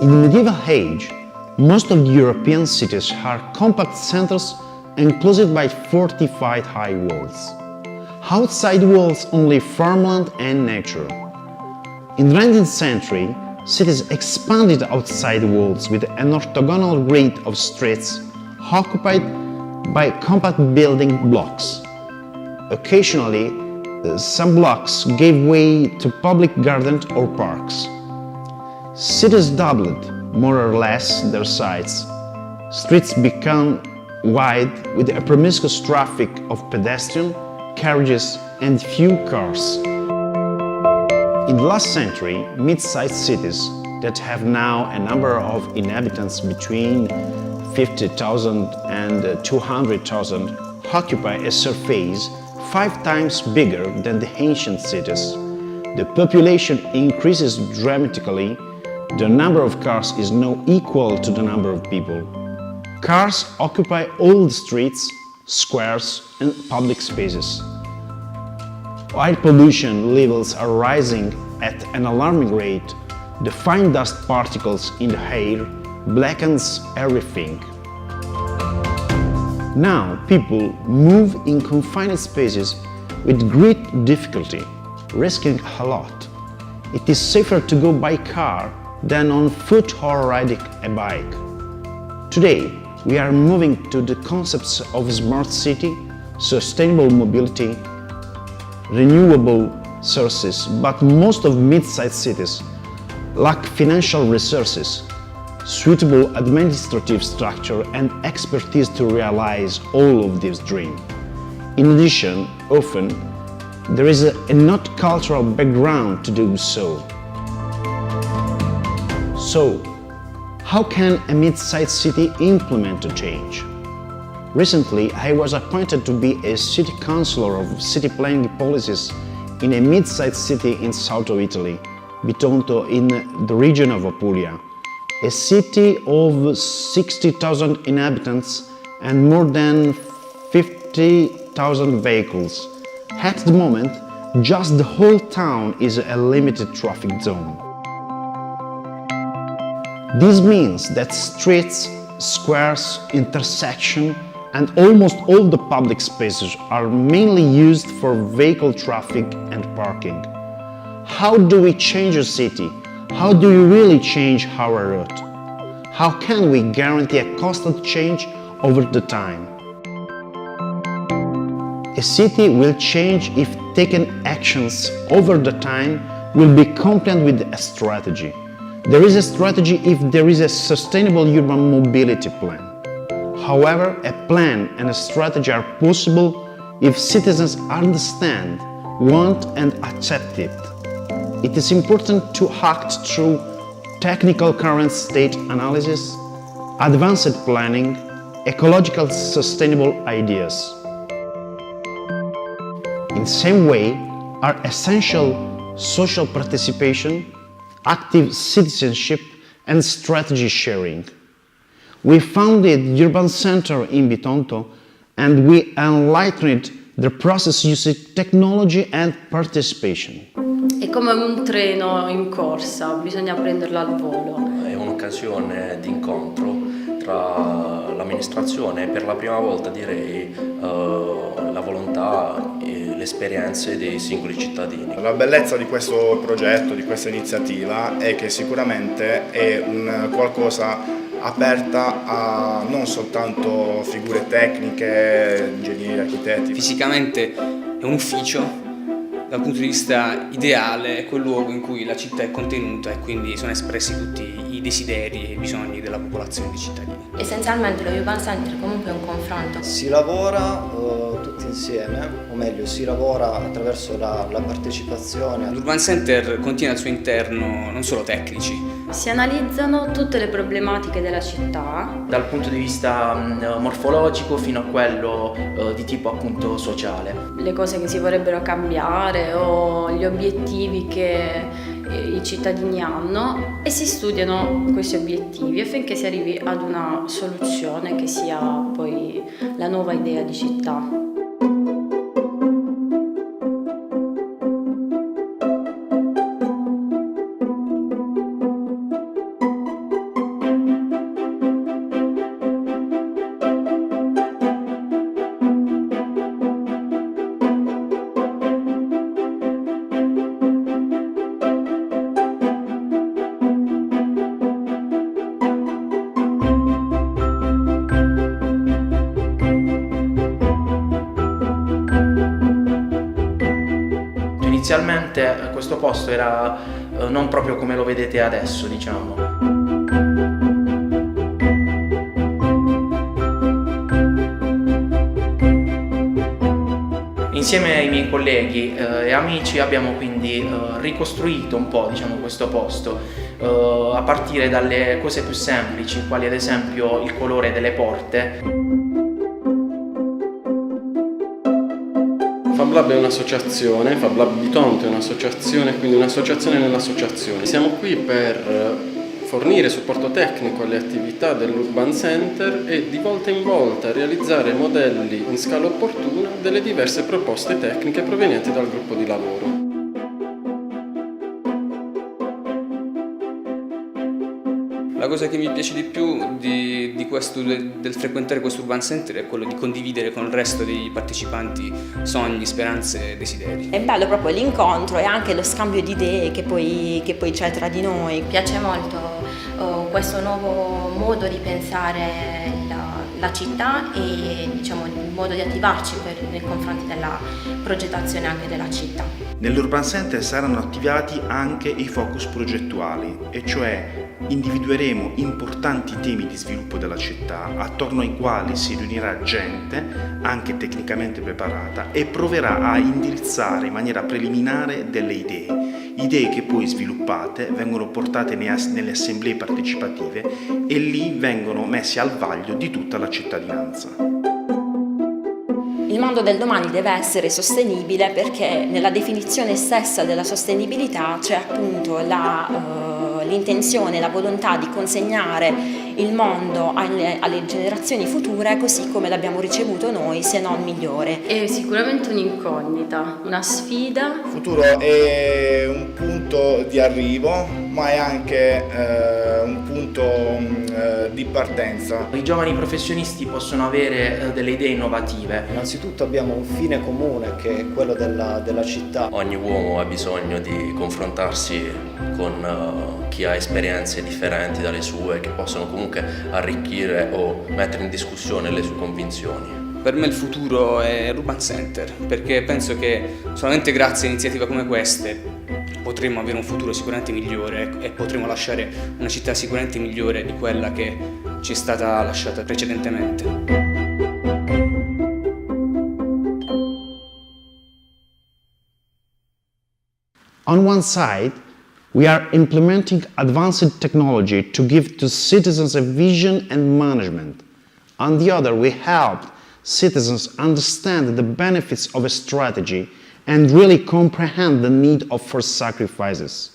In the medieval age, most of the European cities are compact centers enclosed by fortified high walls. Outside walls only farmland and nature. In the 19th century, cities expanded outside walls with an orthogonal grid of streets occupied by compact building blocks. Occasionally, some blocks gave way to public gardens or parks. Cities doubled, more or less, their size. Streets became wide with a promiscuous traffic of pedestrians, carriages and few cars. In the last century, mid-sized cities that have now a number of inhabitants between 50,000 and 200,000 occupy a surface 5 times bigger than the ancient cities. The population increases dramatically. The number of cars is now equal to the number of people. Cars occupy all the streets, squares and public spaces. While pollution levels are rising at an alarming rate, the fine dust particles in the air blackens everything. Now people move in confined spaces with great difficulty, risking a lot. It is safer to go by car than on foot or riding a bike. Today, we are moving to the concepts of smart city, sustainable mobility, renewable sources, but most of mid-sized cities lack financial resources, suitable administrative structure and expertise to realize all of these dreams. In addition, often, there is a not cultural background to do so. So, how can a mid-sized city implement a change? Recently, I was appointed to be a city councillor of city planning policies in a mid-sized city in south of Italy, Bitonto, in the region of Apulia, a city of 60,000 inhabitants and more than 50,000 vehicles. At the moment, just the whole town is a limited traffic zone. This means that streets, squares, intersections and almost all the public spaces are mainly used for vehicle traffic and parking. How do we change a city? How do we really change our route? How can we guarantee a constant change over the time? A city will change if taken actions over the time will be compliant with a strategy. There is a strategy if there is a sustainable urban mobility plan. However, a plan and a strategy are possible if citizens understand, want and accept it. It is important to act through technical current state analysis, advanced planning, ecological sustainable ideas. In the same way, are essential social participation, active citizenship and strategy sharing. We founded Urban Center in Bitonto and we enlightened the process using technology and participation. È come un treno in corsa, bisogna prenderlo al volo. È un'occasione di incontro tra l'amministrazione e per la prima volta direi la volontà e le esperienze dei singoli cittadini. La bellezza di questo progetto, di questa iniziativa è che sicuramente è un qualcosa aperta a non soltanto figure tecniche, ingegneri, architetti. Fisicamente è un ufficio, dal punto di vista ideale è quel luogo in cui la città è contenuta e quindi sono espressi tutti i desideri e i bisogni della popolazione di cittadini. Essenzialmente lo Urban Center comunque è un confronto. Si lavora tutti insieme, o meglio si lavora attraverso la partecipazione. L'Urban Center contiene al suo interno non solo tecnici. Si analizzano tutte le problematiche della città. Dal punto di vista morfologico fino a quello di tipo appunto sociale. Le cose che si vorrebbero cambiare o gli obiettivi che i cittadini hanno e si studiano questi obiettivi affinché si arrivi ad una soluzione che sia poi la nuova idea di città. Inizialmente questo posto era non proprio come lo vedete adesso, diciamo. Insieme ai miei colleghi e amici abbiamo quindi ricostruito un po', diciamo, questo posto a partire dalle cose più semplici, quali ad esempio il colore delle porte. Fab Lab è un'associazione, Fab Lab di Tonto è un'associazione, quindi un'associazione nell'associazione. Siamo qui per fornire supporto tecnico alle attività dell'Urban Center e di volta in volta realizzare modelli in scala opportuna delle diverse proposte tecniche provenienti dal gruppo di lavoro. La cosa che mi piace di più del frequentare questo Urban Center è quello di condividere con il resto dei partecipanti sogni, speranze e desideri. È bello proprio l'incontro e anche lo scambio di idee che poi c'è tra di noi. Mi piace molto questo nuovo modo di pensare la città e diciamo, il modo di attivarci nei confronti della progettazione anche della città. Nell'Urban Center saranno attivati anche i focus progettuali, e cioè individueremo importanti temi di sviluppo della città attorno ai quali si riunirà gente, anche tecnicamente preparata, e proverà a indirizzare in maniera preliminare delle idee che poi sviluppate vengono portate nelle assemblee partecipative e lì vengono messi al vaglio di tutta la cittadinanza. Il mondo del domani deve essere sostenibile perché nella definizione stessa della sostenibilità c'è appunto l'intenzione, la volontà di consegnare il mondo alle generazioni future così come l'abbiamo ricevuto noi, se non migliore. È sicuramente un'incognita, una sfida. Il futuro è un punto di arrivo, ma è anche un punto di partenza. I giovani professionisti possono avere delle idee innovative. Innanzitutto abbiamo un fine comune che è quello della città. Ogni uomo ha bisogno di confrontarsi con chi ha esperienze differenti dalle sue, che possono comunque arricchire o mettere in discussione le sue convinzioni. Per me il futuro è l'Urban Center, perché penso che solamente grazie a iniziative come queste potremo avere un futuro sicuramente migliore e potremo lasciare una città sicuramente migliore di quella che ci è stata lasciata precedentemente. On one side, we are implementing advanced technology to give to citizens a vision and management. On the other, we help citizens understand the benefits of a strategy and really comprehend the need for sacrifices.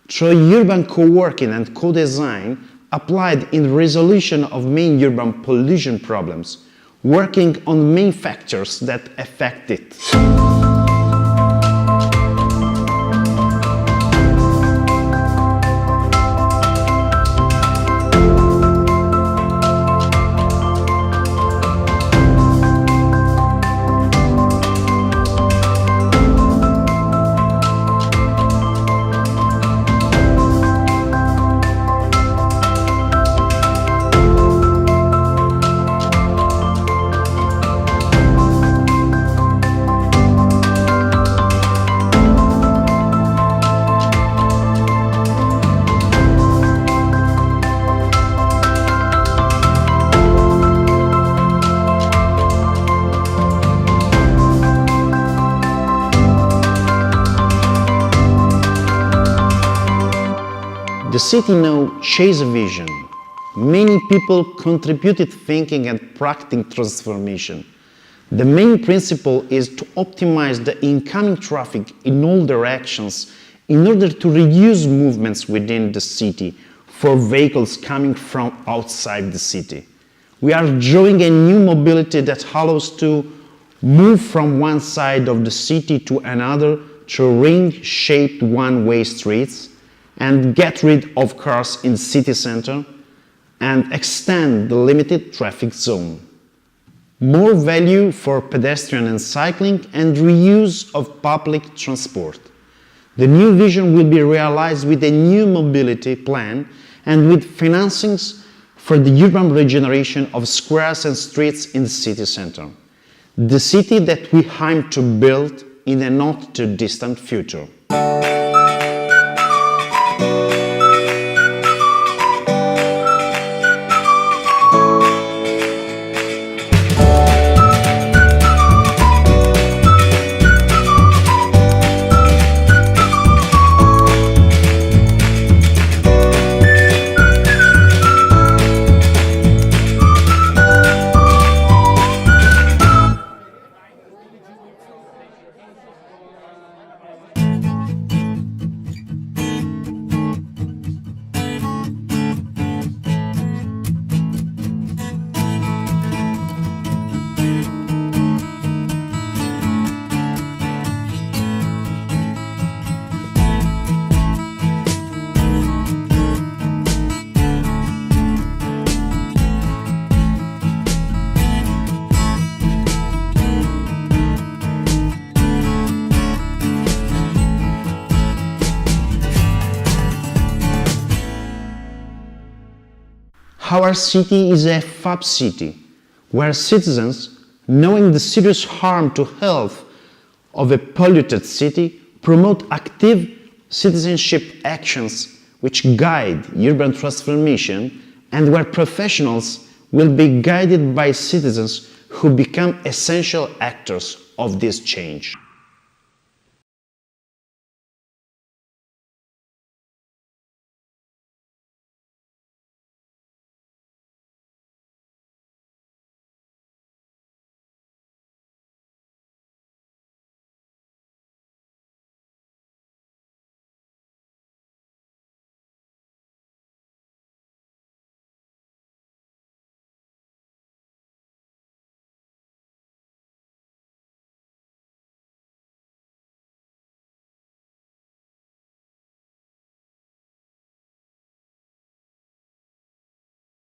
Through urban co-working and co-design applied in resolution of main urban pollution problems, working on main factors that affect it. The city now shares a vision. Many people contributed thinking and practicing transformation. The main principle is to optimize the incoming traffic in all directions in order to reduce movements within the city for vehicles coming from outside the city. We are drawing a new mobility that allows to move from one side of the city to another through ring-shaped one-way streets and get rid of cars in city center and extend the limited traffic zone. More value for pedestrian and cycling and reuse of public transport. The new vision will be realized with a new mobility plan and with financings for the urban regeneration of squares and streets in the city center. The city that we aim to build in a not too distant future. Our city is a FAB city, where citizens, knowing the serious harm to health of a polluted city, promote active citizenship actions which guide urban transformation, and where professionals will be guided by citizens who become essential actors of this change.